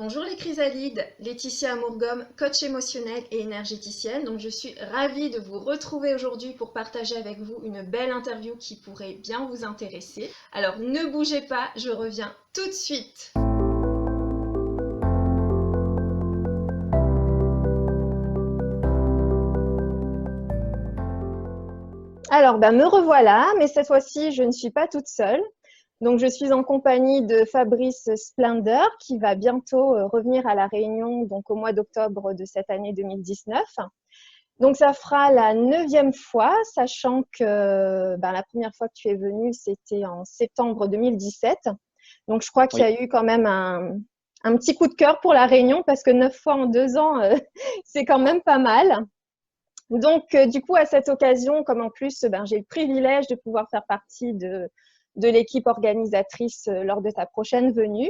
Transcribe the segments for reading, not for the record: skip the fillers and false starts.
Bonjour les chrysalides, Laetitia Amourgomme, coach émotionnel et énergéticienne. Donc je suis ravie de vous retrouver aujourd'hui pour partager avec vous une belle interview qui pourrait bien vous intéresser. Alors ne bougez pas, je reviens tout de suite. Alors me revoilà, mais cette fois-ci je ne suis pas toute seule. Donc, je suis en compagnie de Fabrice Splender qui va bientôt revenir à La Réunion donc au mois d'octobre de cette année 2019. Donc, ça fera la 9e fois, sachant que la première fois que tu es venu, c'était en septembre 2017. Donc, je crois qu'il y Oui, a eu quand même un petit coup de cœur pour La Réunion parce que 9 fois en 2 ans, c'est quand même pas mal. Donc, du coup, à cette occasion, comme en plus, j'ai le privilège de pouvoir faire partie de l'équipe organisatrice lors de ta prochaine venue.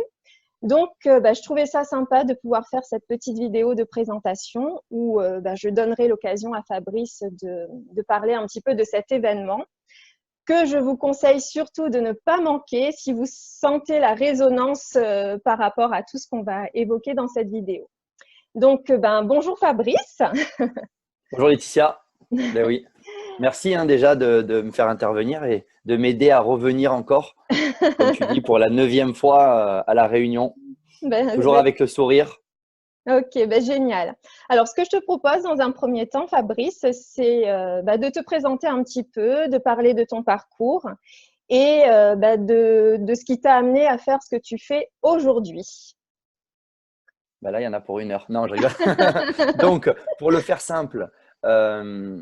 Donc, je trouvais ça sympa de pouvoir faire cette petite vidéo de présentation où je donnerai l'occasion à Fabrice de parler un petit peu de cet événement que je vous conseille surtout de ne pas manquer si vous sentez la résonance par rapport à tout ce qu'on va évoquer dans cette vidéo. Donc, bonjour Fabrice. bonjour Laetitia. Ben oui, merci déjà de me faire intervenir et de m'aider à revenir encore, comme tu dis, pour la 9e fois à la Réunion, Ben, toujours avec le sourire. Ok, génial. Alors, ce que je te propose dans un premier temps, Fabrice, c'est de te présenter un petit peu, de parler de ton parcours et de ce qui t'a amené à faire ce que tu fais aujourd'hui. Ben là, il y en a pour 1 heure. Non, je rigole. Donc, pour le faire simple, euh,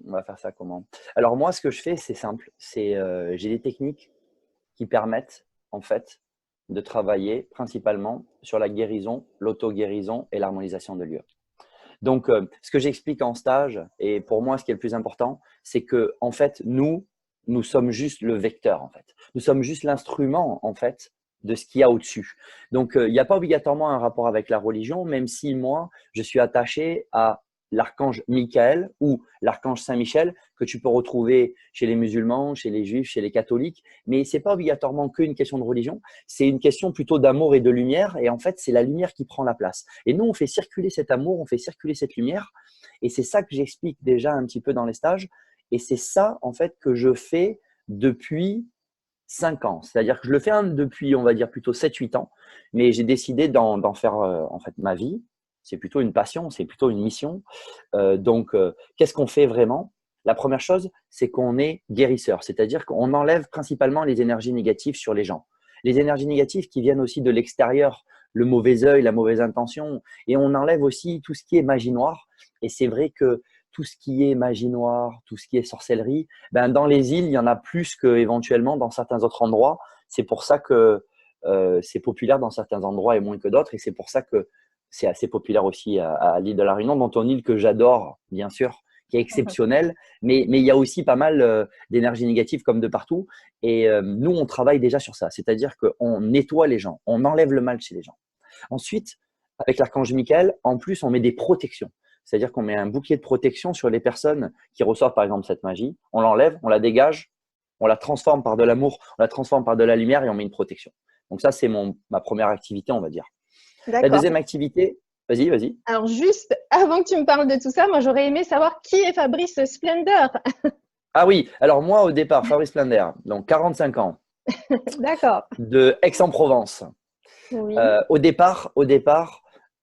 on va faire ça comment? Alors moi, ce que je fais, c'est simple. J'ai des techniques qui permettent, en fait, de travailler principalement sur la guérison, l'auto-guérison et l'harmonisation de lieux. Donc, ce que j'explique en stage, et pour moi, ce qui est le plus important, c'est que, en fait, nous sommes juste le vecteur, en fait. Nous sommes juste l'instrument, en fait, de ce qu'il y a au-dessus. Donc, il n'y a pas obligatoirement un rapport avec la religion, même si moi, je suis attaché à l'archange Michael ou l'archange Saint-Michel, que tu peux retrouver chez les musulmans, chez les juifs, chez les catholiques. Mais ce n'est pas obligatoirement qu'une question de religion, c'est une question plutôt d'amour et de lumière. Et en fait, c'est la lumière qui prend la place. Et nous, on fait circuler cet amour, on fait circuler cette lumière. Et c'est ça que j'explique déjà un petit peu dans les stages. Et c'est ça, en fait, que je fais depuis 5 ans. C'est-à-dire que je le fais depuis, on va dire, plutôt 7, 8 ans. Mais j'ai décidé d'en faire, en fait, ma vie. C'est plutôt une passion, c'est plutôt une mission. Qu'est-ce qu'on fait vraiment? La première chose, c'est qu'on est guérisseur. C'est-à-dire qu'on enlève principalement les énergies négatives sur les gens. Les énergies négatives qui viennent aussi de l'extérieur, le mauvais œil, la mauvaise intention. Et on enlève aussi tout ce qui est magie noire. Et c'est vrai que tout ce qui est magie noire, tout ce qui est sorcellerie, dans les îles, il y en a plus qu'éventuellement dans certains autres endroits. C'est pour ça que c'est populaire dans certains endroits et moins que d'autres. Et c'est pour ça que c'est assez populaire aussi à l'île de la Réunion, dont ton île que j'adore, bien sûr, qui est exceptionnelle. Mais il y a aussi pas mal d'énergie négative comme de partout. Et nous, on travaille déjà sur ça. C'est-à-dire qu'on nettoie les gens, on enlève le mal chez les gens. Ensuite, avec l'archange Michael, en plus, on met des protections. C'est-à-dire qu'on met un bouclier de protection sur les personnes qui reçoivent par exemple cette magie. On l'enlève, on la dégage, on la transforme par de l'amour, on la transforme par de la lumière et on met une protection. Donc ça, c'est ma première activité, on va dire. La D'accord. deuxième activité, vas-y, vas-y. Alors, juste avant que tu me parles de tout ça, moi, j'aurais aimé savoir qui est Fabrice Splender. Ah oui, alors moi au départ, Fabrice Plander, donc 45 ans, D'accord. de Aix-en-Provence. Oui. Au départ,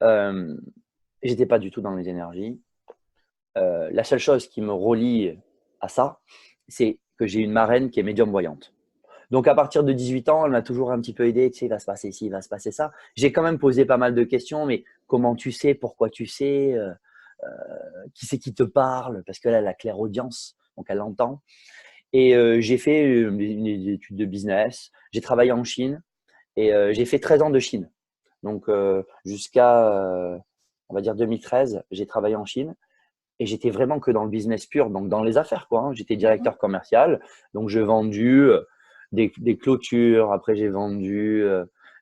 euh, j'étais pas du tout dans les énergies. La seule chose qui me relie à ça, c'est que j'ai une marraine qui est médium voyante. Donc à partir de 18 ans, elle m'a toujours un petit peu aidé, tu sais, il va se passer ci, il va se passer ça. J'ai quand même posé pas mal de questions, mais comment tu sais, pourquoi tu sais, qui c'est qui te parle, parce qu'elle a la clairaudience, donc elle entend. Et j'ai fait une étude de business, j'ai travaillé en Chine et j'ai fait 13 ans de Chine. Donc jusqu'à, on va dire 2013, j'ai travaillé en Chine. Et j'étais vraiment que dans le business pur, donc dans les affaires, quoi, hein. J'étais directeur commercial, donc j'ai vendu des clôtures, après j'ai vendu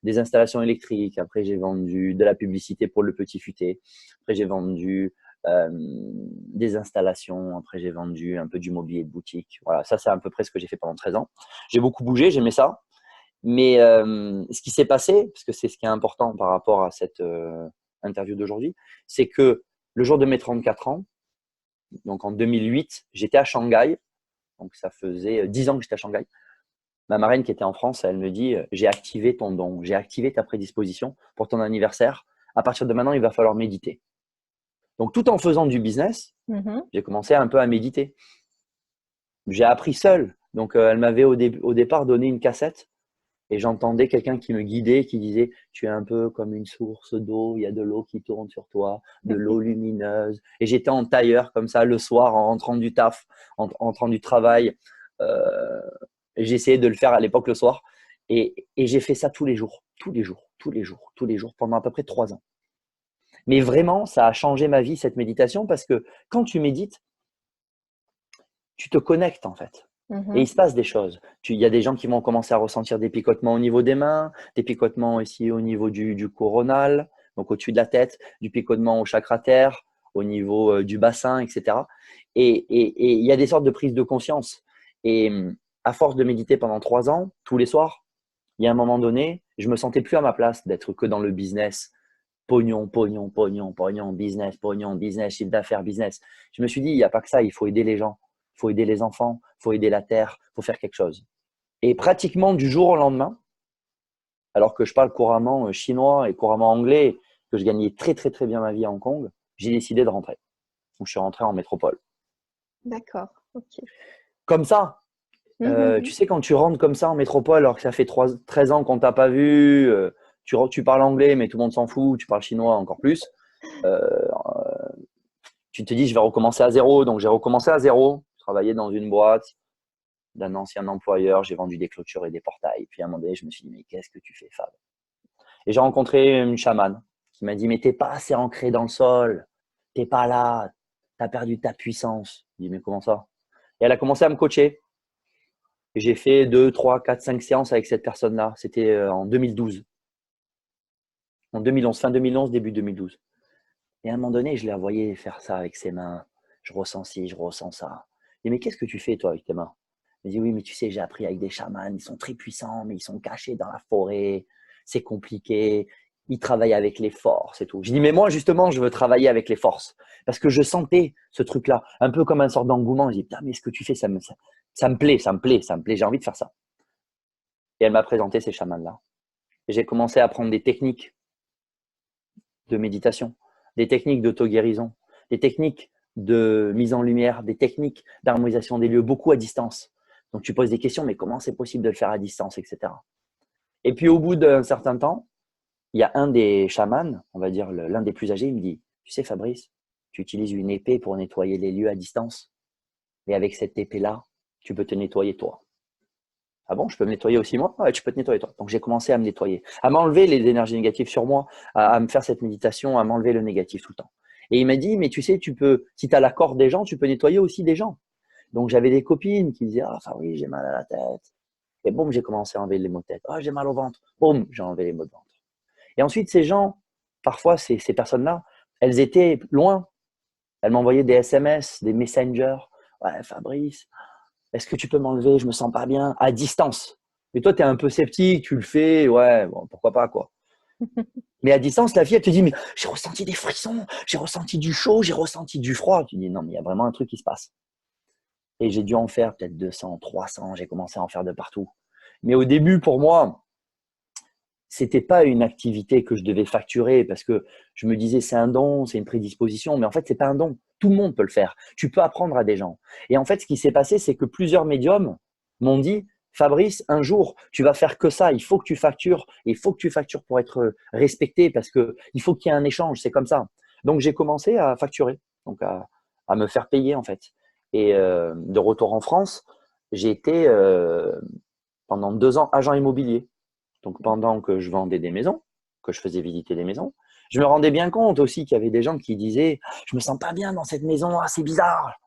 des installations électriques, après j'ai vendu de la publicité pour le petit futé, après j'ai vendu des installations, après j'ai vendu un peu du mobilier de boutique. Voilà, ça c'est à peu près ce que j'ai fait pendant 13 ans. J'ai beaucoup bougé, j'aimais ça. Mais ce qui s'est passé, parce que c'est ce qui est important par rapport à cette interview d'aujourd'hui, c'est que le jour de mes 34 ans, donc en 2008, j'étais à Shanghai. Donc ça faisait 10 ans que j'étais à Shanghai. Ma marraine qui était en France, elle me dit, j'ai activé ton don, j'ai activé ta prédisposition pour ton anniversaire. À partir de maintenant, il va falloir méditer. Donc tout en faisant du business, j'ai commencé un peu à méditer. J'ai appris seul. Donc elle m'avait au départ donné une cassette et j'entendais quelqu'un qui me guidait, qui disait, tu es un peu comme une source d'eau, il y a de l'eau qui tourne sur toi, de l'eau lumineuse. Et j'étais en tailleur comme ça le soir en rentrant du taf, en rentrant du travail. J'essayais de le faire à l'époque le soir. Et j'ai fait ça tous les jours, pendant à peu près 3 ans. Mais vraiment, ça a changé ma vie, cette méditation, parce que quand tu médites, tu te connectes en fait. Et il se passe des choses. Il y a des gens qui vont commencer à ressentir des picotements au niveau des mains, des picotements ici au niveau du coronal, donc au-dessus de la tête, du picotement au chakra terre, au niveau du bassin, etc. Et il y a des sortes de prises de conscience. Et à force de méditer pendant 3 ans, tous les soirs, il y a un moment donné, je me sentais plus à ma place d'être que dans le business. Pognon, pognon, pognon, pognon, business, chiffre d'affaires, business. Je me suis dit, il n'y a pas que ça, il faut aider les gens. Il faut aider les enfants, il faut aider la terre, il faut faire quelque chose. Et pratiquement du jour au lendemain, alors que je parle couramment chinois et couramment anglais, que je gagnais très très très bien ma vie à Hong Kong, j'ai décidé de rentrer. Donc je suis rentré en métropole. D'accord, ok. Comme ça, tu sais, quand tu rentres comme ça en métropole, alors que ça fait 13 ans qu'on t'a pas vu, tu parles anglais, mais tout le monde s'en fout, tu parles chinois encore plus, tu te dis, je vais recommencer à zéro. Donc j'ai recommencé à zéro. Je travaillais dans une boîte d'un ancien employeur, j'ai vendu des clôtures et des portails. Puis à un moment donné, je me suis dit, mais qu'est-ce que tu fais, Fab? Et j'ai rencontré une chamane qui m'a dit, mais t'es pas assez ancré dans le sol, t'es pas là, t'as perdu ta puissance. Je dis, mais comment ça? Et elle a commencé à me coacher. Et j'ai fait 2, 3, 4, 5 séances avec cette personne-là. C'était en 2012. En 2011, fin 2011, début 2012. Et à un moment donné, je l'ai envoyé faire ça avec ses mains. Je ressens ci, je ressens ça. Je dis, mais qu'est-ce que tu fais, toi, avec tes mains? Il me dit, oui, mais tu sais, j'ai appris avec des chamans. Ils sont très puissants, mais ils sont cachés dans la forêt. C'est compliqué. Ils travaillent avec les forces et tout. Je dis, mais moi, justement, je veux travailler avec les forces. Parce que je sentais ce truc-là, un peu comme un sort d'engouement. Je dis, putain, mais ce que tu fais, ça me plaît, ça me plaît, ça me plaît. J'ai envie de faire ça. Et elle m'a présenté ces chamans-là. Et j'ai commencé à apprendre des techniques de méditation, des techniques d'auto-guérison, des techniques de mise en lumière, des techniques d'harmonisation des lieux, beaucoup à distance. Donc tu poses des questions, mais comment c'est possible de le faire à distance, etc. Et puis au bout d'un certain temps, il y a un des chamans, on va dire l'un des plus âgés, il me dit, tu sais Fabrice, tu utilises une épée pour nettoyer les lieux à distance, et avec cette épée-là, tu peux te nettoyer toi. Ah bon, je peux me nettoyer aussi moi? Ouais, tu peux te nettoyer toi. Donc j'ai commencé à me nettoyer, à m'enlever les énergies négatives sur moi, à me faire cette méditation, à m'enlever le négatif tout le temps. Et il m'a dit, mais tu sais, tu peux, si tu as l'accord des gens, tu peux nettoyer aussi des gens. Donc j'avais des copines qui me disaient, ah oui, j'ai mal à la tête. Et boum, j'ai commencé à enlever les maux de tête. Ah, j'ai mal au ventre. Boum, j'ai enlevé les maux de ventre. Et ensuite, ces gens, parfois, ces personnes-là, elles étaient loin. Elles m'envoyaient des SMS, des messengers. Ouais, Fabrice, est-ce que tu peux m'enlever? Je me sens pas bien. À distance. Mais toi, tu es un peu sceptique, tu le fais. Ouais, bon, pourquoi pas, quoi. Mais à distance, la fille, elle te dit, mais j'ai ressenti des frissons, j'ai ressenti du chaud, j'ai ressenti du froid. Tu dis, non, mais il y a vraiment un truc qui se passe. Et j'ai dû en faire peut-être 200, 300. J'ai commencé à en faire de partout. Mais au début, pour moi, c'était pas une activité que je devais facturer parce que je me disais, c'est un don, c'est une prédisposition. Mais en fait, c'est pas un don. Tout le monde peut le faire. Tu peux apprendre à des gens. Et en fait, ce qui s'est passé, c'est que plusieurs médiums m'ont dit, Fabrice, un jour, tu vas faire que ça. Il faut que tu factures. Il faut que tu factures pour être respecté parce que il faut qu'il y ait un échange. C'est comme ça. Donc, j'ai commencé à facturer, donc à me faire payer en fait. Et de retour en France, j'ai été pendant 2 ans agent immobilier. Donc, pendant que je vendais des maisons, que je faisais visiter des maisons, je me rendais bien compte aussi qu'il y avait des gens qui disaient, je me sens pas bien dans cette maison, ah, c'est bizarre.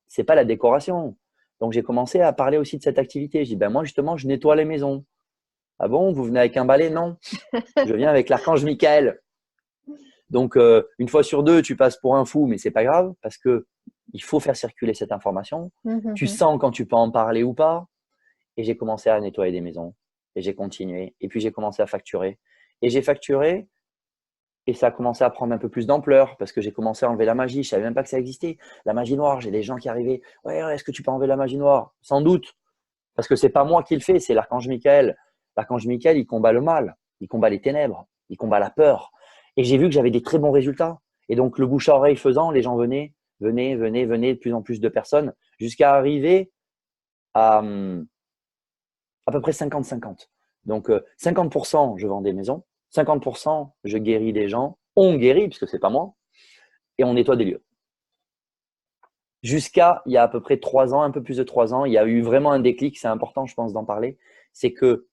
C'est pas la décoration. Donc, j'ai commencé à parler aussi de cette activité. Je dis, ben moi, justement, je nettoie les maisons. Ah bon, vous venez avec un balai? Non. Je viens avec l'archange Michael. Donc, une fois sur deux, tu passes pour un fou, mais c'est pas grave parce que il faut faire circuler cette information. Tu sens quand tu peux en parler ou pas. Et j'ai commencé à nettoyer des maisons. Et j'ai continué. Et puis, j'ai commencé à facturer. Et j'ai facturé et ça a commencé à prendre un peu plus d'ampleur parce que j'ai commencé à enlever la magie. Je ne savais même pas que ça existait. La magie noire, j'ai des gens qui arrivaient. Ouais, est-ce que tu peux enlever la magie noire? Sans doute. Parce que ce n'est pas moi qui le fais, c'est l'archange Michael. L'archange Michael, il combat le mal. Il combat les ténèbres. Il combat la peur. Et j'ai vu que j'avais des très bons résultats. Et donc, le bouche à oreille faisant, les gens venaient, de plus en plus de personnes jusqu'à arriver à peu près 50-50. Donc, 50%, je vends des maisons, 50%, je guéris des gens, on guérit, puisque ce n'est pas moi, et on nettoie des lieux. Jusqu'à, il y a à peu près 3 ans, un peu plus de 3 ans, il y a eu vraiment un déclic, c'est important, je pense, d'en parler. C'est que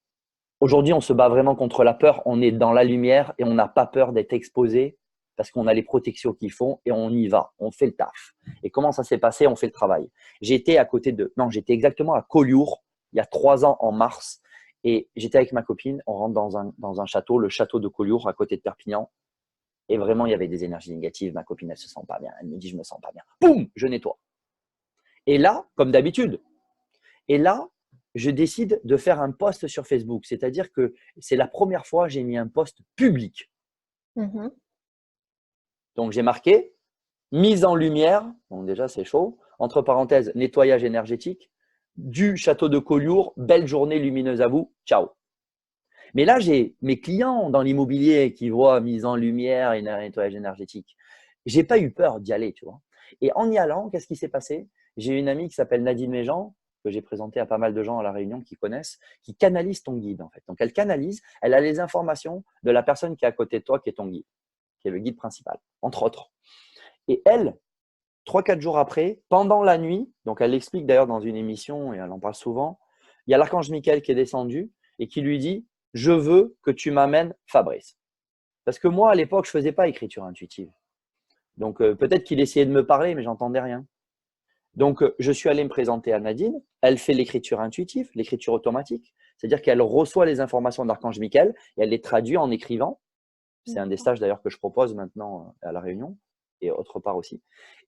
aujourd'hui, on se bat vraiment contre la peur, on est dans la lumière et on n'a pas peur d'être exposé parce qu'on a les protections qu'il faut et on y va, on fait le taf. Et comment ça s'est passé? On fait le travail. J'étais exactement à Collioure il y a 3 ans en mars et j'étais avec ma copine, on rentre dans un château, le château de Collioure à côté de Perpignan. Et vraiment, il y avait des énergies négatives. Ma copine, elle se sent pas bien. Elle me dit, je me sens pas bien. Boum, je nettoie. Et là, comme d'habitude, je décide de faire un post sur Facebook. C'est-à-dire que c'est la première fois que j'ai mis un post public. Mhm. Donc, j'ai marqué mise en lumière. Donc, déjà, c'est chaud. Entre parenthèses, nettoyage énergétique du château de Collioure. Belle journée lumineuse à vous. Ciao. Mais là, j'ai mes clients dans l'immobilier qui voient mise en lumière et nettoyage énergétique. J'ai pas eu peur d'y aller, tu vois. Et en y allant, qu'est-ce qui s'est passé? J'ai une amie qui s'appelle Nadine Méjean, que j'ai présentée à pas mal de gens à La Réunion qui connaissent, qui canalise ton guide, en fait. Donc, elle canalise, elle a les informations de la personne qui est à côté de toi, qui est ton guide, qui est le guide principal, entre autres. Et elle, 3-4 jours après, pendant la nuit, donc elle l'explique d'ailleurs dans une émission et elle en parle souvent, il y a l'archange Michael qui est descendu et qui lui dit « Je veux que tu m'amènes Fabrice ». Parce que moi, à l'époque, je ne faisais pas écriture intuitive. Donc, peut-être qu'il essayait de me parler, mais j'entendais rien. Donc, je suis allé me présenter à Nadine. Elle fait l'écriture intuitive, l'écriture automatique. C'est-à-dire qu'elle reçoit les informations de l'archange Michael et elle les traduit en écrivant. C'est un des stages d'ailleurs que je propose maintenant à La Réunion et autre part aussi.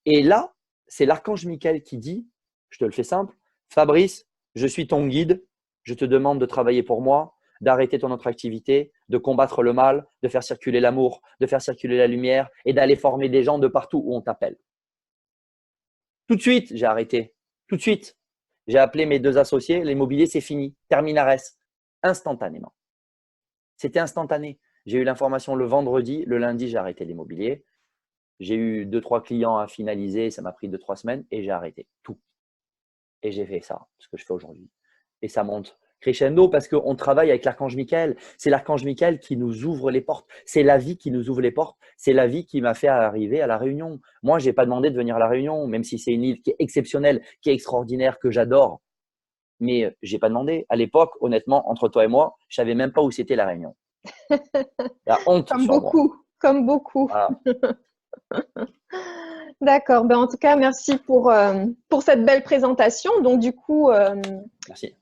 Et là, c'est l'archange Michael qui dit, je te le fais simple, Fabrice, je suis ton guide, je te demande de travailler pour moi, d'arrêter ton autre activité, de combattre le mal, de faire circuler l'amour, de faire circuler la lumière et d'aller former des gens de partout où on t'appelle. Tout de suite, j'ai arrêté. Tout de suite, j'ai appelé mes 2 associés. L'immobilier, c'est fini. Terminares. Instantanément. C'était instantané. J'ai eu l'information le vendredi. Le lundi, j'ai arrêté l'immobilier. J'ai eu 2-3 clients à finaliser. Ça m'a pris 2-3 semaines et j'ai arrêté tout. Et j'ai fait ça, ce que je fais aujourd'hui. Et ça monte crescendo parce qu'on travaille avec l'archange Michael. C'est l'archange Michael qui nous ouvre les portes. C'est la vie qui nous ouvre les portes. C'est la vie qui m'a fait arriver à La Réunion. Moi, je n'ai pas demandé de venir à La Réunion, même si c'est une île qui est exceptionnelle, qui est extraordinaire, que j'adore. Mais je n'ai pas demandé. À l'époque, honnêtement, entre toi et moi, je ne savais même pas où c'était La Réunion. La honte Comme sur moi. beaucoup, comme beaucoup. Voilà. D'accord. Ben, en tout cas, merci pour cette belle présentation. Donc, du coup, Merci.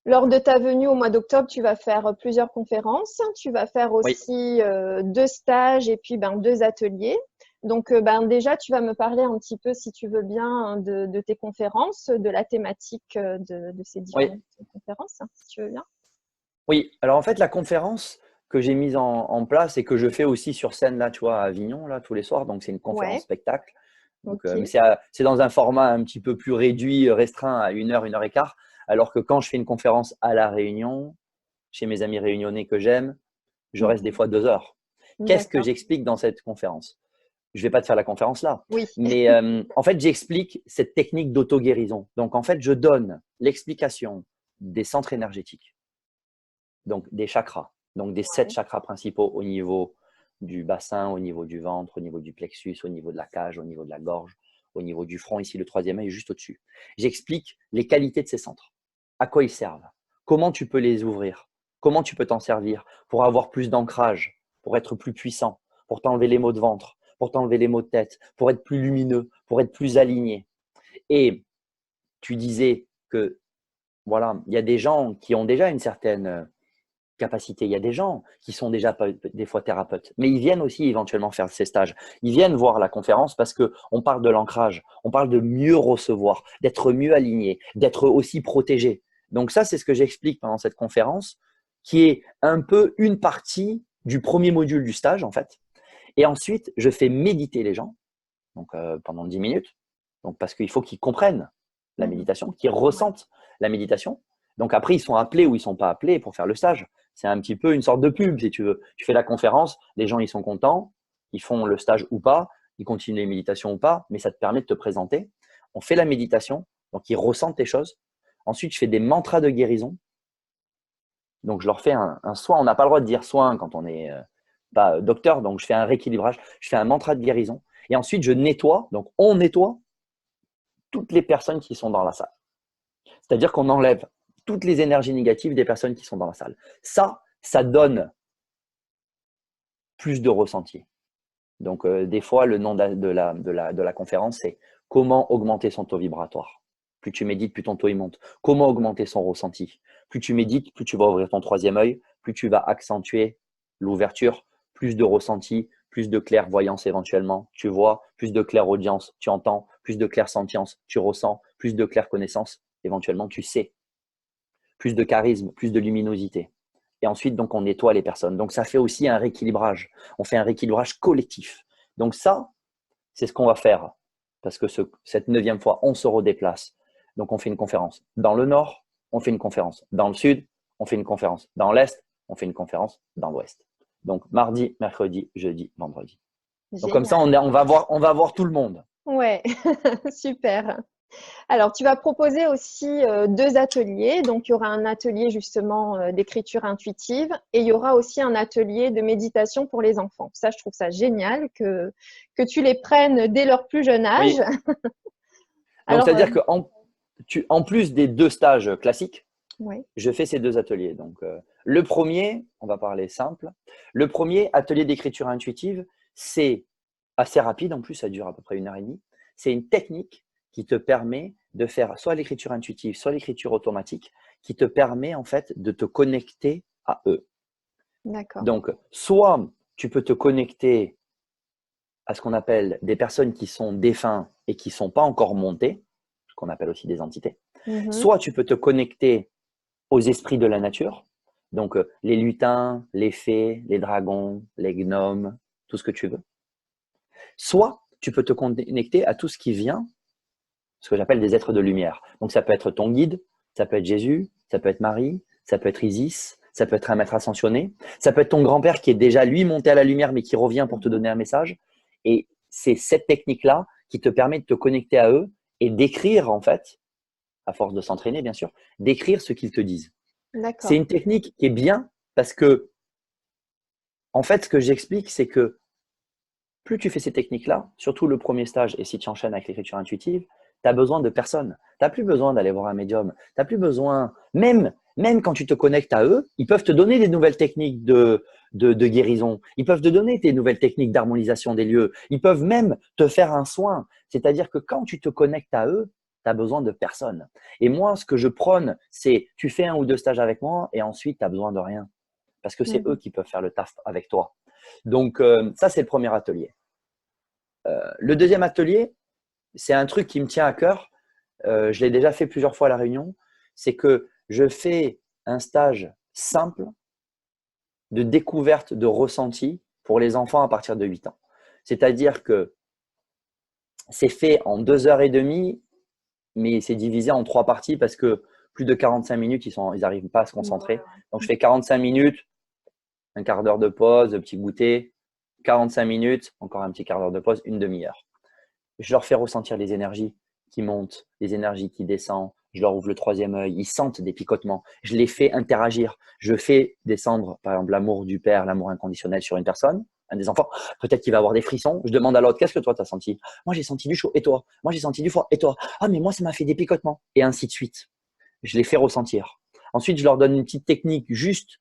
lors de ta venue au mois d'octobre, tu vas faire plusieurs conférences. Tu vas faire aussi 2 stages et puis 2 ateliers. Donc, déjà, tu vas me parler un petit peu, si tu veux bien, de tes conférences, de la thématique de ces différentes conférences, si tu veux bien. Oui, alors en fait, la conférence que j'ai mise en place et que je fais aussi sur scène, là, tu vois, à Avignon, là, tous les soirs, donc c'est une conférence Ouais, spectacle. Donc, ok. mais c'est dans un format un petit peu plus réduit, restreint à 1 heure, 1 heure et quart. Alors que quand je fais une conférence à La Réunion, chez mes amis réunionnais que j'aime, je reste des fois 2 heures. Qu'est-ce que D'accord. j'explique dans cette conférence? Je ne vais pas te faire la conférence là, Oui. mais en fait, j'explique cette technique d'auto-guérison. Donc, en fait, je donne l'explication des centres énergétiques, donc des chakras, donc des 7 chakras principaux au niveau du bassin, au niveau du ventre, au niveau du plexus, au niveau de la cage, au niveau de la gorge, au niveau du front, ici le 3e œil, juste au-dessus. J'explique les qualités de ces centres, à quoi ils servent, comment tu peux les ouvrir, comment tu peux t'en servir pour avoir plus d'ancrage, pour être plus puissant, pour t'enlever les maux de ventre, pour t'enlever les maux de tête, pour être plus lumineux, pour être plus aligné. Et tu disais que voilà, il y a des gens qui ont déjà une certaine capacité. Il y a des gens qui sont déjà des fois thérapeutes, mais ils viennent aussi éventuellement faire ces stages. Ils viennent voir la conférence parce qu'on parle de l'ancrage, on parle de mieux recevoir, d'être mieux aligné, d'être aussi protégé. Donc ça, c'est ce que j'explique pendant cette conférence qui est un peu une partie du premier module du stage, en fait. Et ensuite, je fais méditer les gens donc, pendant 10 minutes. Donc, parce qu'il faut qu'ils comprennent la méditation, qu'ils ressentent la méditation. Donc, après, ils sont appelés ou ils ne sont pas appelés pour faire le stage. C'est un petit peu une sorte de pub, si tu veux. Tu fais la conférence, les gens, ils sont contents, ils font le stage ou pas, ils continuent les méditations ou pas, mais ça te permet de te présenter. On fait la méditation, donc ils ressentent les choses. Ensuite, je fais des mantras de guérison. Donc, je leur fais un soin. On n'a pas le droit de dire soin quand on est pas docteur, donc je fais un rééquilibrage. Je fais un mantra de guérison. Et ensuite, je nettoie. Donc, on nettoie toutes les personnes qui sont dans la salle. C'est-à-dire qu'on enlève toutes les énergies négatives des personnes qui sont dans la salle. Ça donne plus de ressenti. Donc, des fois, le nom de la conférence, c'est « Comment augmenter son taux vibratoire ?» Plus tu médites, plus ton taux il monte. Comment augmenter son ressenti? Plus tu médites, plus tu vas ouvrir ton troisième œil, plus tu vas accentuer l'ouverture, plus de ressenti, plus de clairvoyance éventuellement, tu vois, plus de clairaudience, tu entends, plus de clairsentience, tu ressens, plus de clairconnaissance, éventuellement tu sais, plus de charisme, plus de luminosité. Et ensuite, donc, on nettoie les personnes. Donc, ça fait aussi un rééquilibrage. On fait un rééquilibrage collectif. Donc, ça, c'est ce qu'on va faire. Parce que cette 9e fois, on se redéplace. Donc, on fait une conférence. Dans le nord, on fait une conférence. Dans le sud, on fait une conférence. Dans l'est, on fait une conférence. Dans l'ouest. Donc, mardi, mercredi, jeudi, vendredi. Donc, comme ça, on va voir tout le monde. Ouais, super. Alors, tu vas proposer aussi 2 ateliers. Donc, il y aura un atelier justement d'écriture intuitive et il y aura aussi un atelier de méditation pour les enfants. Ça, je trouve ça génial que tu les prennes dès leur plus jeune âge. Oui. Donc, c'est-à-dire qu'en plus des 2 stages classiques, je fais ces 2 ateliers. Donc, le premier, on va parler simple. Le premier, atelier d'écriture intuitive, c'est assez rapide. En plus, ça dure à peu près 1h30. C'est une technique qui te permet de faire soit l'écriture intuitive, soit l'écriture automatique, qui te permet en fait de te connecter à eux. D'accord. Donc, soit tu peux te connecter à ce qu'on appelle des personnes qui sont défunts et qui ne sont pas encore montées, ce qu'on appelle aussi des entités. Soit tu peux te connecter aux esprits de la nature, donc les lutins, les fées, les dragons, les gnomes, tout ce que tu veux. Soit tu peux te connecter à tout ce qui vient, ce que j'appelle des êtres de lumière. Donc ça peut être ton guide, ça peut être Jésus, ça peut être Marie, ça peut être Isis, ça peut être un maître ascensionné, ça peut être ton grand-père qui est déjà lui monté à la lumière mais qui revient pour te donner un message. Et c'est cette technique-là qui te permet de te connecter à eux et d'écrire en fait, à force de s'entraîner bien sûr, d'écrire ce qu'ils te disent. C'est une technique qui est bien parce que, en fait, ce que j'explique, c'est que plus tu fais ces techniques-là, surtout le premier stage, et si tu enchaînes avec l'écriture intuitive, tu as besoin de personne. Tu n'as plus besoin d'aller voir un médium. Tu n'as plus besoin, même quand tu te connectes à eux, ils peuvent te donner des nouvelles techniques de guérison. Ils peuvent te donner des nouvelles techniques d'harmonisation des lieux. Ils peuvent même te faire un soin. C'est-à-dire que quand tu te connectes à eux, tu as besoin de personne. Et moi, ce que je prône, c'est tu fais 1 ou 2 stages avec moi et ensuite, tu n'as besoin de rien. Parce que c'est eux qui peuvent faire le taf avec toi. Donc, ça, c'est le premier atelier. Le deuxième atelier, c'est un truc qui me tient à cœur. Je l'ai déjà fait plusieurs fois à La Réunion. C'est que je fais un stage simple de découverte de ressenti pour les enfants à partir de 8 ans. C'est-à-dire que c'est fait en 2h30, mais c'est divisé en 3 parties parce que plus de 45 minutes, ils n'arrivent pas à se concentrer. Donc, je fais 45 minutes, un quart d'heure de pause, un petit goûter, 45 minutes, encore un petit quart d'heure de pause, une demi-heure. Je leur fais ressentir les énergies qui montent, les énergies qui descendent. Je leur ouvre le troisième œil. Ils sentent des picotements. Je les fais interagir. Je fais descendre, par exemple, l'amour du père, l'amour inconditionnel sur une personne, un des enfants. Peut-être qu'il va avoir des frissons. Je demande à l'autre, qu'est-ce que toi, tu as senti? Moi, j'ai senti du chaud. Et toi? Moi, j'ai senti du froid. Et toi? Ah, mais moi, ça m'a fait des picotements. Et ainsi de suite. Je les fais ressentir. Ensuite, je leur donne une petite technique juste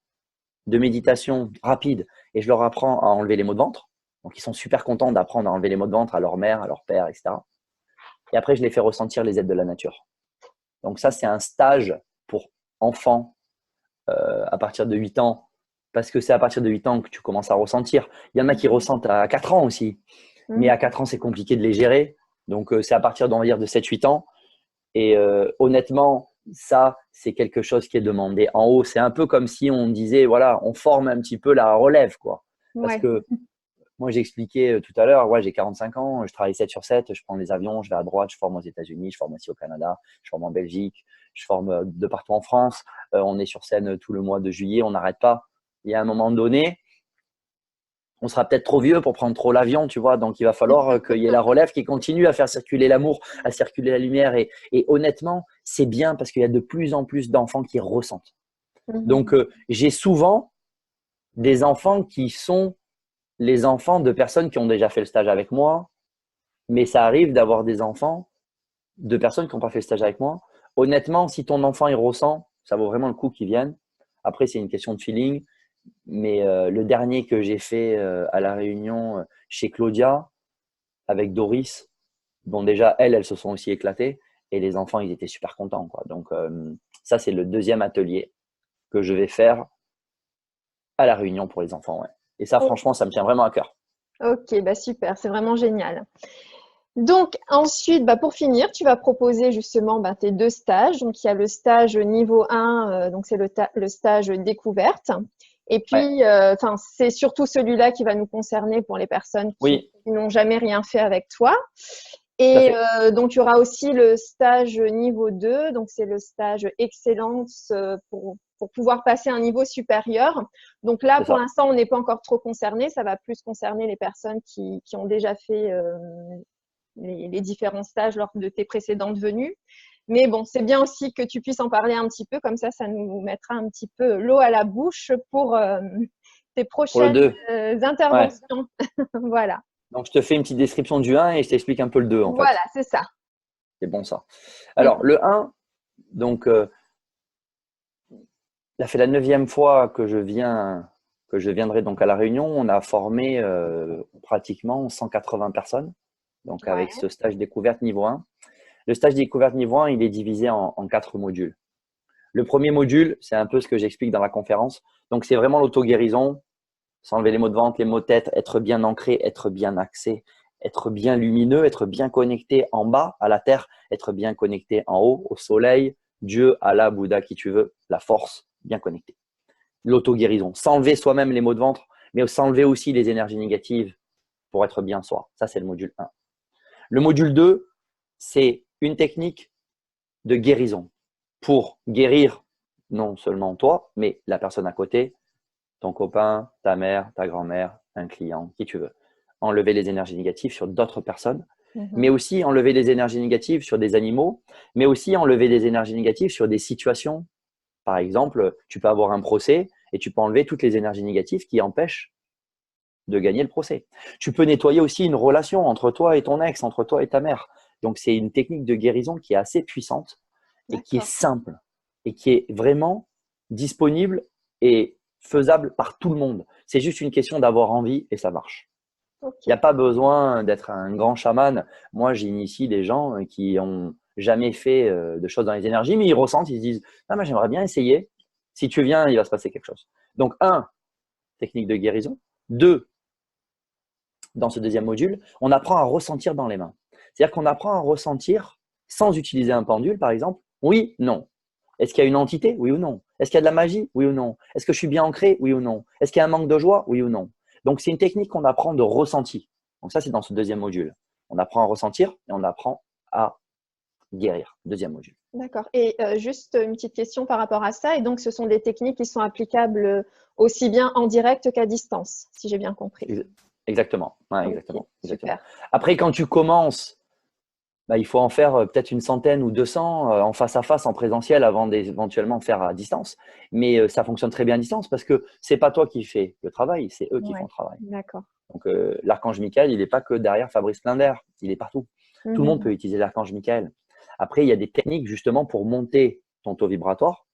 de méditation rapide et je leur apprends à enlever les maux de ventre. Donc, ils sont super contents d'apprendre à enlever les maux de ventre à leur mère, à leur père, etc. Et après, je les fais ressentir les aides de la nature. Donc, ça, c'est un stage pour enfants à partir de 8 ans parce que c'est à partir de 8 ans que tu commences à ressentir. Il y en a qui ressentent à 4 ans aussi. Mais à 4 ans, c'est compliqué de les gérer. Donc, c'est à partir, on va dire, de 7-8 ans. Et honnêtement, Ça, c'est quelque chose qui est demandé en haut. C'est un peu comme si on disait, voilà, on forme un petit peu la relève, quoi. Parce Ouais. que moi, j'expliquais tout à l'heure, ouais, j'ai 45 ans, je travaille 7 sur 7, je prends les avions, je vais à droite, je forme aux États-Unis, je forme aussi au Canada, je forme en Belgique, je forme de partout en France. On est sur scène tout le mois de juillet, on n'arrête pas. Il y a un moment donné, on sera peut-être trop vieux pour prendre trop l'avion, tu vois. Donc, il va falloir qu'il y ait la relève qui continue à faire circuler l'amour, à circuler la lumière. Et honnêtement, c'est bien parce qu'il y a de plus en plus d'enfants qui ressentent. Donc, Mhm. j'ai souvent des enfants qui sont les enfants de personnes qui ont déjà fait le stage avec moi, mais ça arrive d'avoir des enfants de personnes qui n'ont pas fait le stage avec moi. Honnêtement, si ton enfant il ressent, ça vaut vraiment le coup qu'il vienne. Après, c'est une question de feeling. Mais le dernier que j'ai fait à La Réunion chez Claudia avec Doris, bon déjà, elles se sont aussi éclatées et les enfants, ils étaient super contents, quoi. Donc, ça, c'est le deuxième atelier que je vais faire à La Réunion pour les enfants. Ouais. Et ça, Oh, franchement, ça me tient vraiment à cœur. ok, bah super, c'est vraiment génial. Donc ensuite, bah, pour finir, tu vas proposer justement bah, tes 2 stages. Donc il y a le stage niveau 1, donc c'est le stage découverte. Et Ouais. puis, enfin, c'est surtout celui-là qui va nous concerner pour les personnes Oui, qui n'ont jamais rien fait avec toi. tout à Et fait. donc, il y aura aussi le stage niveau 2, donc c'est le stage excellence pour pouvoir passer à un niveau supérieur. Donc là, C'est pour ça. l'instant, on n'est pas encore trop concerné. Ça va plus concerner les personnes qui ont déjà fait les différents stages lors de tes précédentes venues. Mais bon, c'est bien aussi que tu puisses en parler un petit peu, comme ça nous mettra un petit peu l'eau à la bouche pour tes Pour le prochaines 2. Ouais. interventions. Voilà. Donc, je te fais une petite description du 1 et je t'explique un peu le 2 en Voilà, fait. c'est ça. C'est bon ça. Alors, Mhm. le 1, donc, ça fait la 9e fois que je viendrai donc à La Réunion. On a formé pratiquement 180 personnes, donc avec Ouais, ce stage découverte niveau 1. Le stage découverte niveau 1, il est divisé en 4 modules. Le premier module, c'est un peu ce que j'explique dans la conférence. Donc, c'est vraiment l'auto-guérison, s'enlever les maux de ventre, les maux de tête, être bien ancré, être bien axé, être bien lumineux, être bien connecté en bas à la terre, être bien connecté en haut au soleil, Dieu, Allah, Bouddha, qui tu veux, la force, bien connecté. L'auto-guérison, s'enlever soi-même les maux de ventre, mais s'enlever aussi les énergies négatives pour être bien soi. Ça, c'est le module 1. Le module 2, c'est une technique de guérison pour guérir non seulement toi, mais la personne à côté, ton copain, ta mère, ta grand-mère, un client, qui tu veux. Enlever les énergies négatives sur d'autres personnes, mais mhm. aussi enlever les énergies négatives sur des animaux, mais aussi enlever les énergies négatives sur des situations. Par exemple, tu peux avoir un procès et tu peux enlever toutes les énergies négatives qui empêchent de gagner le procès. Tu peux nettoyer aussi une relation entre toi et ton ex, entre toi et ta mère. Donc, c'est une technique de guérison qui est assez puissante et qui est D'accord. simple et qui est vraiment disponible et faisable par tout le monde. C'est juste une question d'avoir envie et ça marche. Il n'y a Ok. pas besoin d'être un grand chaman. Moi, j'initie des gens qui ont jamais fait de choses dans les énergies, mais ils ressentent, ils se disent, ah, mais j'aimerais bien essayer. Si tu viens, il va se passer quelque chose. Donc, un, technique de guérison. Deux, dans ce deuxième module, on apprend à ressentir dans les mains. C'est-à-dire qu'on apprend à ressentir sans utiliser un pendule, par exemple. Oui, non. Est-ce qu'il y a une entité? Oui ou non. Est-ce qu'il y a de la magie? Oui ou non. Est-ce que je suis bien ancré? Oui ou non. Est-ce qu'il y a un manque de joie? Oui ou non. Donc, c'est une technique qu'on apprend de ressenti. Donc, ça, c'est dans ce deuxième module. On apprend à ressentir et on apprend à guérir. Deuxième module. D'accord. Et juste une petite question par rapport à ça. Et donc, ce sont des techniques qui sont applicables aussi bien en direct qu'à distance, si j'ai bien compris. Exactement. Ouais, Ok, exactement. Exactement. super. Après, quand tu commences, bah, il faut en faire peut-être une centaine ou 200 en face à face, en présentiel, avant d'éventuellement faire à distance. Mais ça fonctionne très bien à distance parce que c'est pas toi qui fais le travail, c'est eux qui font Ouais, le travail. d'accord. Donc l'archange Michael, il n'est pas que derrière Fabrice Linder, il est partout. Tout le monde Mhm. peut utiliser l'archange Michael. Après, il y a des techniques justement pour monter ton taux vibratoire,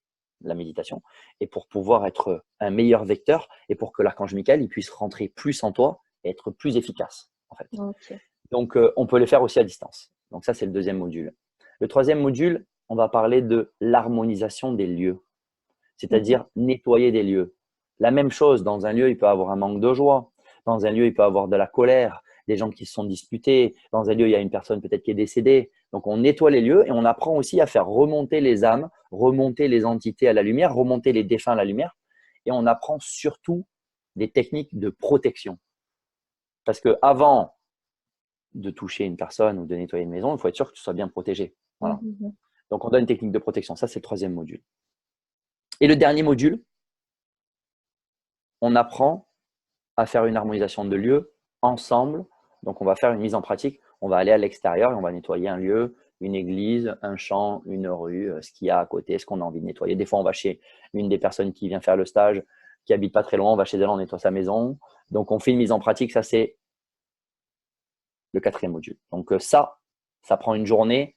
la méditation, et pour pouvoir être un meilleur vecteur et pour que l'archange Michael il puisse rentrer plus en toi et être plus efficace en fait. Ok. Donc, on peut les faire aussi à distance. Donc, ça, c'est le deuxième module. Le troisième module, on va parler de l'harmonisation des lieux, Mhm. c'est-à-dire nettoyer des lieux. La même chose, dans un lieu, il peut y avoir un manque de joie. Dans un lieu, il peut y avoir de la colère, des gens qui se sont disputés. Dans un lieu, il y a une personne peut-être qui est décédée. Donc, on nettoie les lieux et on apprend aussi à faire remonter les âmes, remonter les entités à la lumière, remonter les défunts à la lumière. Et on apprend surtout des techniques de protection. Parce que avant de toucher une personne ou de nettoyer une maison, il faut être sûr que tu sois bien protégé. Voilà. Donc, on donne une technique de protection. Ça, c'est le troisième module. Et le dernier module, on apprend à faire une harmonisation de lieux ensemble. Donc, on va faire une mise en pratique. On va aller à l'extérieur et on va nettoyer un lieu, une église, un champ, une rue, ce qu'il y a à côté, ce qu'on a envie de nettoyer. Des fois, on va chez une des personnes qui vient faire le stage, qui habite pas très loin, on va chez elle, on nettoie sa maison. Donc, on fait une mise en pratique. Ça, c'est le quatrième module. Donc, ça prend une journée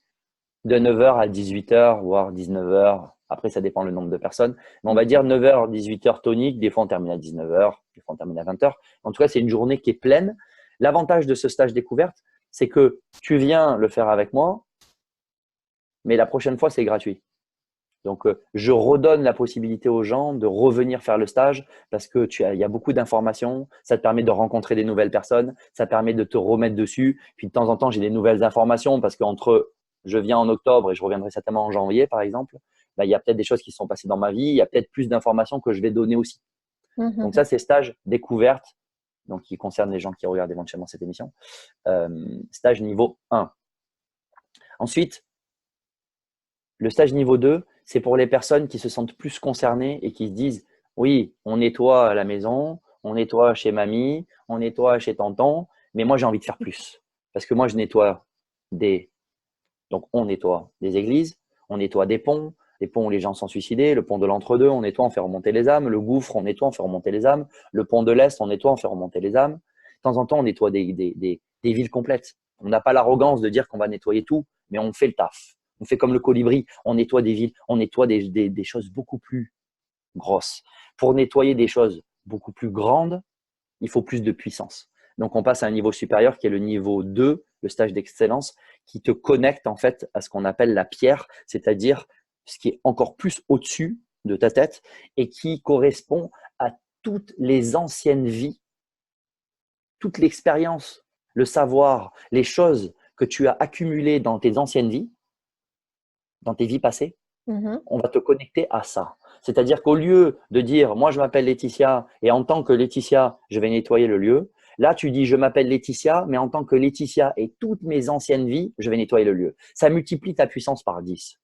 de 9h à 18h, voire 19h. Après, ça dépend le nombre de personnes. Mais on va dire 9h, 18h tonique. Des fois, on termine à 19h. Des fois, on termine à 20h. En tout cas, c'est une journée qui est pleine. L'avantage de ce stage découverte, c'est que tu viens le faire avec moi, mais la prochaine fois, c'est gratuit. Donc, je redonne la possibilité aux gens de revenir faire le stage parce que il y a beaucoup d'informations. Ça te permet de rencontrer des nouvelles personnes. Ça permet de te remettre dessus. Puis, de temps en temps, j'ai des nouvelles informations parce qu'entre je viens en octobre et je reviendrai certainement en janvier, par exemple, il y a peut-être des choses qui se sont passées dans ma vie. Il y a peut-être plus d'informations que je vais donner aussi. Donc, ça, c'est stage découverte, donc qui concerne les gens qui regardent éventuellement cette émission. Stage niveau 1. Ensuite, le stage niveau 2, c'est pour les personnes qui se sentent plus concernées et qui se disent « Oui, on nettoie à la maison, on nettoie chez mamie, on nettoie chez tonton, mais moi, j'ai envie de faire plus. » Parce que moi, je nettoie Donc, on nettoie des églises, on nettoie des ponts où les gens sont suicidés, le pont de l'entre-deux, on nettoie, on fait remonter les âmes, le gouffre, on nettoie, on fait remonter les âmes, le pont de l'Est, on nettoie, on fait remonter les âmes. De temps en temps, on nettoie des villes complètes. On n'a pas l'arrogance de dire qu'on va nettoyer tout, mais on fait le taf. On fait comme le colibri, on nettoie des villes, on nettoie des choses beaucoup plus grosses. Pour nettoyer des choses beaucoup plus grandes, il faut plus de puissance. Donc, on passe à un niveau supérieur qui est le niveau 2, le stage d'excellence, qui te connecte en fait à ce qu'on appelle la pierre, c'est-à-dire ce qui est encore plus au-dessus de ta tête et qui correspond à toutes les anciennes vies, toute l'expérience, le savoir, les choses que tu as accumulées dans tes anciennes vies, dans tes vies passées. On va te connecter à ça. C'est-à-dire qu'au lieu de dire, moi je m'appelle Laetitia et en tant que Laetitia, je vais nettoyer le lieu, là tu dis, je m'appelle Laetitia, mais en tant que Laetitia et toutes mes anciennes vies, je vais nettoyer le lieu. Ça multiplie ta puissance par 10.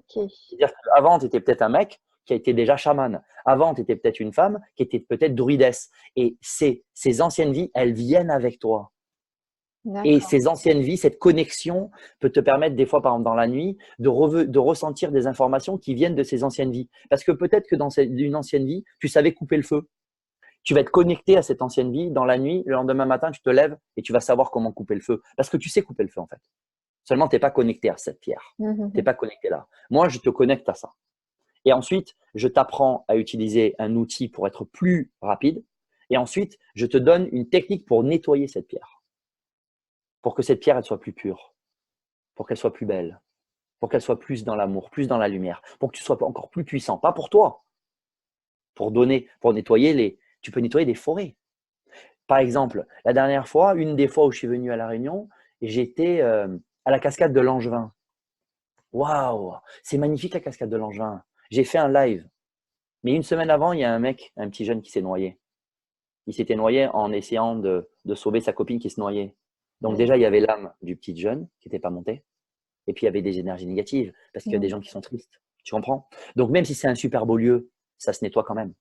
C'est-à-dire qu'avant, tu étais peut-être un mec qui a été déjà chaman. Avant, tu étais peut-être une femme qui était peut-être druidesse. Et ces anciennes vies, elles viennent avec toi. Et ces anciennes vies, cette connexion peut te permettre des fois, par exemple dans la nuit, de ressentir des informations qui viennent de ces anciennes vies. Parce que peut-être que dans une ancienne vie, tu savais couper le feu. Tu vas être connecté à cette ancienne vie dans la nuit. Le lendemain matin, tu te lèves et tu vas savoir comment couper le feu. Parce que tu sais couper le feu en fait. Seulement, tu n'es pas connecté à cette pierre. Tu n'es pas connecté là. Moi, je te connecte à ça. Et ensuite, je t'apprends à utiliser un outil pour être plus rapide. Et ensuite, je te donne une technique pour nettoyer cette pierre. Pour que cette pierre, elle soit plus pure. Pour qu'elle soit plus belle. Pour qu'elle soit plus dans l'amour, plus dans la lumière. Pour que tu sois encore plus puissant. Pas pour toi. Pour nettoyer tu peux nettoyer des forêts. Par exemple, la dernière fois, une des fois où je suis venu à La Réunion, j'étais à la cascade de Langevin. Waouh, c'est magnifique la cascade de Langevin. J'ai fait un live. Mais une semaine avant, il y a un petit jeune qui s'est noyé. Il s'était noyé en essayant de sauver sa copine qui se noyait. Donc déjà, il y avait l'âme du petit jeune qui n'était pas montée. Et puis, il y avait des énergies négatives parce qu'il y a des gens qui sont tristes. Tu comprends? Donc, même si c'est un super beau lieu, ça se nettoie quand même.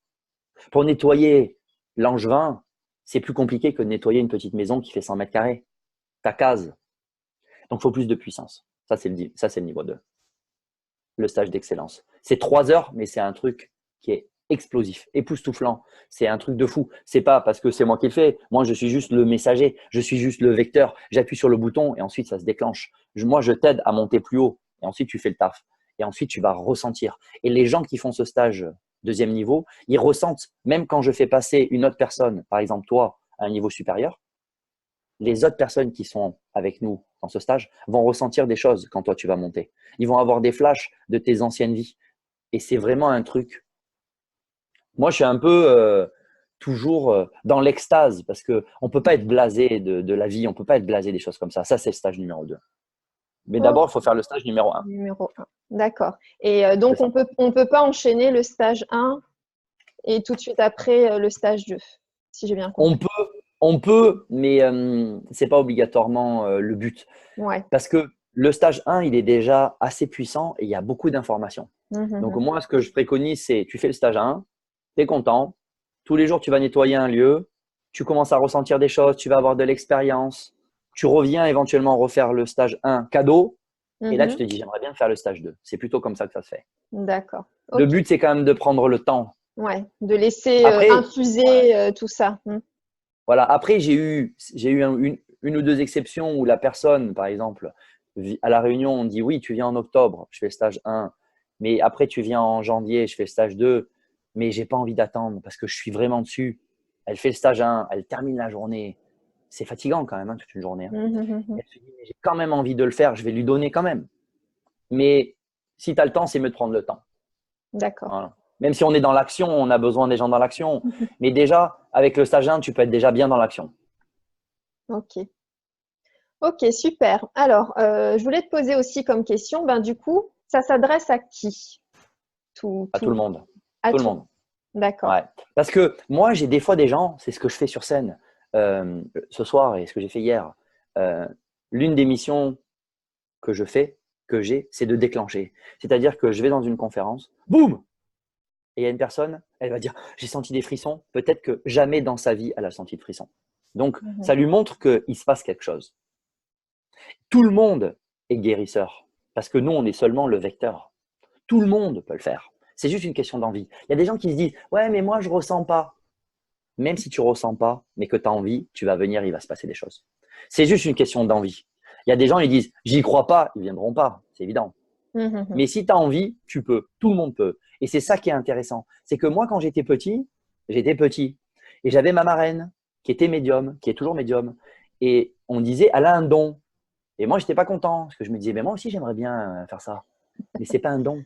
Pour nettoyer Langevin, c'est plus compliqué que de nettoyer une petite maison qui fait 100 mètres carrés. Ta case. Donc, il faut plus de puissance. Ça, c'est le niveau 2. Le stage d'excellence. C'est 3 heures, mais c'est un truc qui est explosif, époustouflant. C'est un truc de fou. C'est pas parce que c'est moi qui le fais. Moi, je suis juste le messager. Je suis juste le vecteur. J'appuie sur le bouton et ensuite, ça se déclenche. Moi, je t'aide à monter plus haut et ensuite, tu fais le taf. Et ensuite, tu vas ressentir. Et les gens qui font ce stage deuxième niveau, ils ressentent, même quand je fais passer une autre personne, par exemple toi, à un niveau supérieur, les autres personnes qui sont avec nous dans ce stage vont ressentir des choses quand toi, tu vas monter. Ils vont avoir des flashs de tes anciennes vies. Et c'est vraiment un truc. Moi, je suis un peu toujours dans l'extase parce qu'on ne peut pas être blasé de la vie, on ne peut pas être blasé des choses comme ça. Ça, c'est le stage numéro 2. Mais Oh, d'abord, il faut faire le stage numéro 1. numéro 1. D'accord. Et C'est donc, ça. on peut pas enchaîner le stage 1 et tout de suite après le stage 2, si j'ai bien On compris. peut, on peut, mais ce n'est pas obligatoirement le but. Ouais. Parce que le stage 1, il est déjà assez puissant et il y a beaucoup d'informations. Donc, Mhm. moi, ce que je préconise, c'est tu fais le stage 1, tu es content. Tous les jours, tu vas nettoyer un lieu. Tu commences à ressentir des choses. Tu vas avoir de l'expérience. Tu reviens éventuellement refaire le stage 1 cadeau. Et là, tu Mhm. te dis, j'aimerais bien faire le stage 2. C'est plutôt comme ça que ça se fait. D'accord. Le Ok. but, c'est quand même de prendre le temps. Ouais. De laisser Après, infuser tout ça. voilà. Après, j'ai eu une ou deux exceptions où la personne, par exemple, à la réunion, on dit oui, tu viens en octobre, je fais le stage 1, mais après, tu viens en janvier, je fais le stage 2, mais j'ai pas envie d'attendre parce que je suis vraiment dessus. Elle fait le stage 1, elle termine la journée. C'est fatigant quand même, hein, toute une journée, hein. Mhm. Et elle se dit, mais j'ai quand même envie de le faire, je vais lui donner quand même. Mais si tu as le temps, c'est mieux de prendre le temps. D'accord. Voilà. Même si on est dans l'action, on a besoin des gens dans l'action. Mais déjà, avec le stage 1, tu peux être déjà bien dans l'action. Ok. Ok, super. Alors, je voulais te poser aussi comme question, ben, du coup, ça s'adresse à qui? À tout le monde. À Tout le tout. monde. D'accord. Ouais. Parce que moi, j'ai des fois des gens, c'est ce que je fais sur scène ce soir et ce que j'ai fait hier. Euh, L'une des missions que je fais, que j'ai, c'est de déclencher. C'est-à-dire que je vais dans une conférence, boum, et il y a une personne, elle va dire, j'ai senti des frissons. Peut-être que jamais dans sa vie, elle a senti de frissons. Donc, Mhm. ça lui montre qu'il se passe quelque chose. Tout le monde est guérisseur parce que nous, on est seulement le vecteur. Tout le monde peut le faire. C'est juste une question d'envie. Il y a des gens qui se disent, ouais, mais moi, je ne ressens pas. Même si tu ne ressens pas, mais que tu as envie, tu vas venir, il va se passer des choses. C'est juste une question d'envie. Il y a des gens, ils disent, j'y crois pas, ils ne viendront pas, c'est évident. Mhm. Mais si tu as envie, tu peux. Tout le monde peut. Et c'est ça qui est intéressant. C'est que moi, quand j'étais petit et j'avais ma marraine qui était médium, qui est toujours médium. Et on disait, elle a un don. Et moi, je n'étais pas content parce que je me disais, mais moi aussi, j'aimerais bien faire ça. Mais ce n'est pas un don,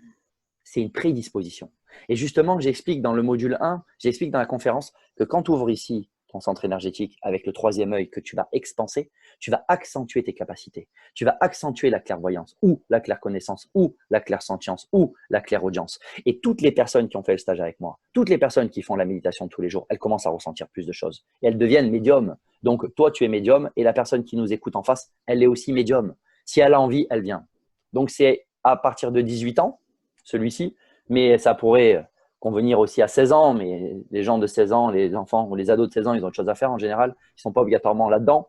c'est une prédisposition. Et justement, j'explique dans le module 1, j'explique dans la conférence que quand tu ouvres ici ton centre énergétique avec le troisième œil que tu vas expanser, tu vas accentuer tes capacités. Tu vas accentuer la clairvoyance ou la clairconnaissance ou la clairsentience ou la clairaudience. Et toutes les personnes qui ont fait le stage avec moi, toutes les personnes qui font la méditation tous les jours, elles commencent à ressentir plus de choses. Et elles deviennent médiums. Donc, toi, tu es médium et la personne qui nous écoute en face, elle est aussi médium. Si elle a envie, elle vient. Donc, c'est à partir de 18 ans, celui-ci, mais ça pourrait convenir aussi à 16 ans, mais les gens de 16 ans, les enfants ou les ados de 16 ans, ils ont autre chose à faire en général, ils ne sont pas obligatoirement là-dedans,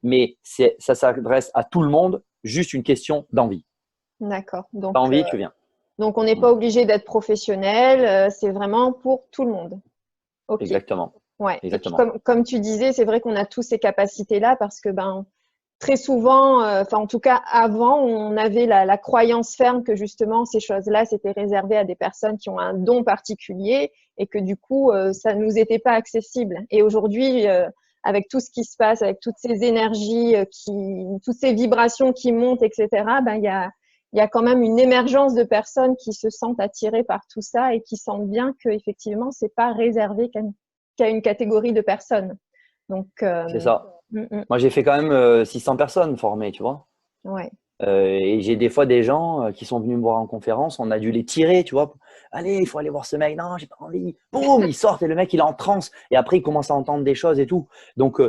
mais ça s'adresse à tout le monde, juste une question d'envie. D'accord. Tu as envie, tu viens. Donc, on n'est pas obligé d'être professionnel, c'est vraiment pour tout le monde. Ok. Exactement. Ouais. Et puis, Exactement. comme tu disais, c'est vrai qu'on a tous ces capacités-là parce que ben, très souvent, enfin en tout cas avant, on avait la croyance ferme que justement ces choses-là, c'était réservé à des personnes qui ont un don particulier et que du coup, ça nous était pas accessible. Et aujourd'hui, avec tout ce qui se passe, avec toutes ces énergies, toutes ces vibrations qui montent, etc., ben, il y a quand même une émergence de personnes qui se sentent attirées par tout ça et qui sentent bien que effectivement, c'est pas réservé qu'à une catégorie de personnes. Donc, C'est ça. mm, mm, Moi, j'ai fait quand même 600 personnes formées, tu vois. ouais. Et j'ai des fois des gens qui sont venus me voir en conférence, on a dû les tirer, tu vois. Allez, il faut aller voir ce mec. Non, j'ai pas envie. Boum, ils sortent et le mec, il est en transe. Et après, il commence à entendre des choses et tout. Donc,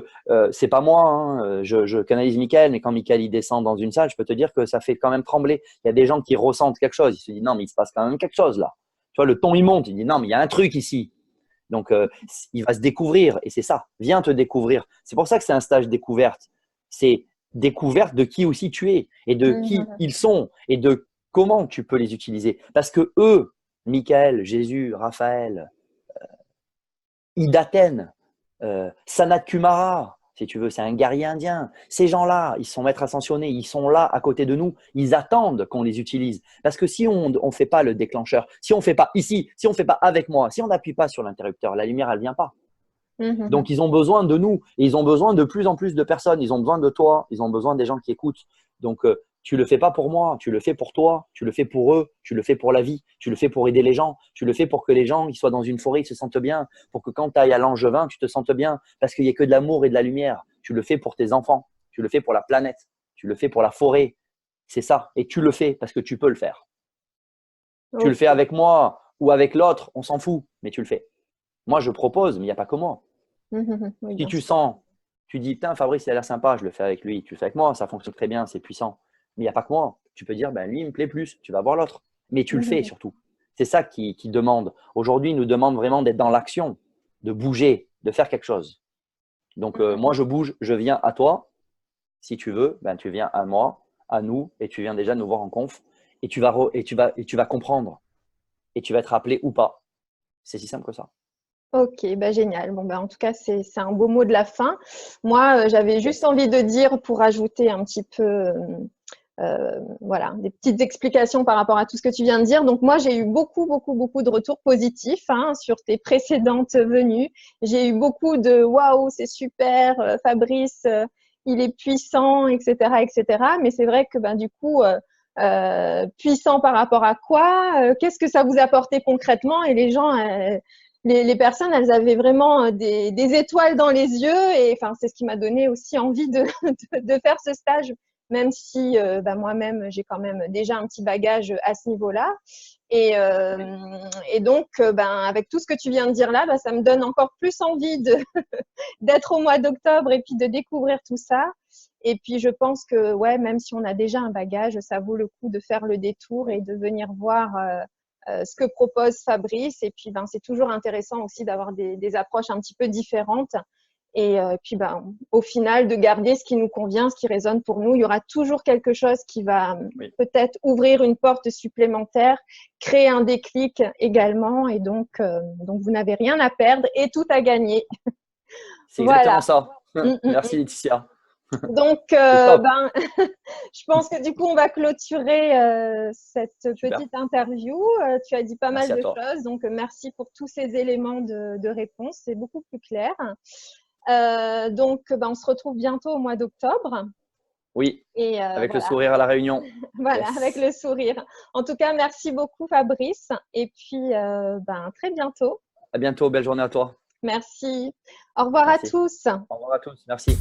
c'est pas moi, hein. Je canalise Michael, mais quand Michael il descend dans une salle, je peux te dire que ça fait quand même trembler. Il y a des gens qui ressentent quelque chose. Ils se disent, non, mais il se passe quand même quelque chose là. Tu vois, le ton, il monte. Il dit, non, mais il y a un truc ici. Donc, il va se découvrir et c'est ça. Viens te découvrir. C'est pour ça que c'est un stage découverte. C'est découverte de qui aussi tu es et de qui Mhm. ils sont et de comment tu peux les utiliser. Parce que eux, Michael, Jésus, Raphaël, Idaten, Sanat Kumara, si tu veux, c'est un guerrier indien. Ces gens-là, ils sont maîtres ascensionnés, ils sont là à côté de nous, ils attendent qu'on les utilise. Parce que si on ne fait pas le déclencheur, si on ne fait pas ici, si on ne fait pas avec moi, si on n'appuie pas sur l'interrupteur, la lumière, elle ne vient pas. Mhm. Donc, ils ont besoin de nous et ils ont besoin de plus en plus de personnes. Ils ont besoin de toi, ils ont besoin des gens qui écoutent. Donc, Tu le fais pas pour moi, tu le fais pour toi, tu le fais pour eux, tu le fais pour la vie, tu le fais pour aider les gens, tu le fais pour que les gens ils soient dans une forêt, ils se sentent bien, pour que quand tu ailles à Langevin, tu te sentes bien, parce qu'il n'y a que de l'amour et de la lumière. Tu le fais pour tes enfants, tu le fais pour la planète, tu le fais pour la forêt. C'est ça. Et tu le fais parce que tu peux le faire. Tu le Ok. fais avec moi ou avec l'autre, on s'en fout, mais tu le fais. Moi, je propose, mais il n'y a pas que moi. Oui, Si bien tu sûr. sens, tu dis, putain, Fabrice, il a l'air sympa, je le fais avec lui. Tu le fais avec moi, ça fonctionne très bien, c'est puissant. Mais il n'y a pas que moi. Tu peux dire, ben, lui, il me plaît plus, tu vas voir l'autre. Mais tu le fais surtout. C'est ça qui demande. Aujourd'hui, il nous demande vraiment d'être dans l'action, de bouger, de faire quelque chose. Donc, moi, je bouge, je viens à toi. Si tu veux, ben, tu viens à moi, à nous, et tu viens déjà nous voir en conf. Et tu vas comprendre. Et tu vas être appelé ou pas. C'est si simple que ça. Ok, bah génial. Bon, bah, en tout cas, c'est un beau mot de la fin. Moi, j'avais juste Yes. envie de dire, pour ajouter un petit peu, voilà, des petites explications par rapport à tout ce que tu viens de dire. Donc, moi, j'ai eu beaucoup, beaucoup, beaucoup de retours positifs sur tes précédentes venues. J'ai eu beaucoup de waouh, c'est super, Fabrice, il est puissant, etc., etc. Mais c'est vrai que, ben, du coup, puissant par rapport à quoi? Qu'est-ce que ça vous apportait concrètement? Et les gens, les personnes, elles avaient vraiment des étoiles dans les yeux. Et enfin, c'est ce qui m'a donné aussi envie de faire ce stage, même si bah, moi-même, j'ai quand même déjà un petit bagage à ce niveau-là. Et, et donc, ben, avec tout ce que tu viens de dire là, ben, ça me donne encore plus envie d'être au mois d'octobre et puis de découvrir tout ça. Et puis, je pense que, ouais, même si on a déjà un bagage, ça vaut le coup de faire le détour et de venir voir ce que propose Fabrice. Et puis, ben, c'est toujours intéressant aussi d'avoir des approches un petit peu différentes. Et puis, ben, au final, de garder ce qui nous convient, ce qui résonne pour nous. Il y aura toujours quelque chose qui va Oui. peut-être ouvrir une porte supplémentaire, créer un déclic également. Et donc vous n'avez rien à perdre et tout à gagner. C'est exactement Voilà. ça. Mm, mm, Merci mm. Laetitia. Donc, C'est top. ben, je pense que du coup, on va clôturer cette Super. petite interview. Tu as dit pas mal Merci à de toi. choses, donc merci pour tous ces éléments de réponse. C'est beaucoup plus clair. Donc, ben, on se retrouve bientôt au mois d'octobre. Oui, Et avec le voilà, sourire à la réunion. voilà, avec Yes. le sourire. En tout cas, merci beaucoup Fabrice. Et puis, ben, très bientôt. À bientôt. Belle journée à toi. Merci. Au revoir à Merci. tous. Au revoir à tous. Merci.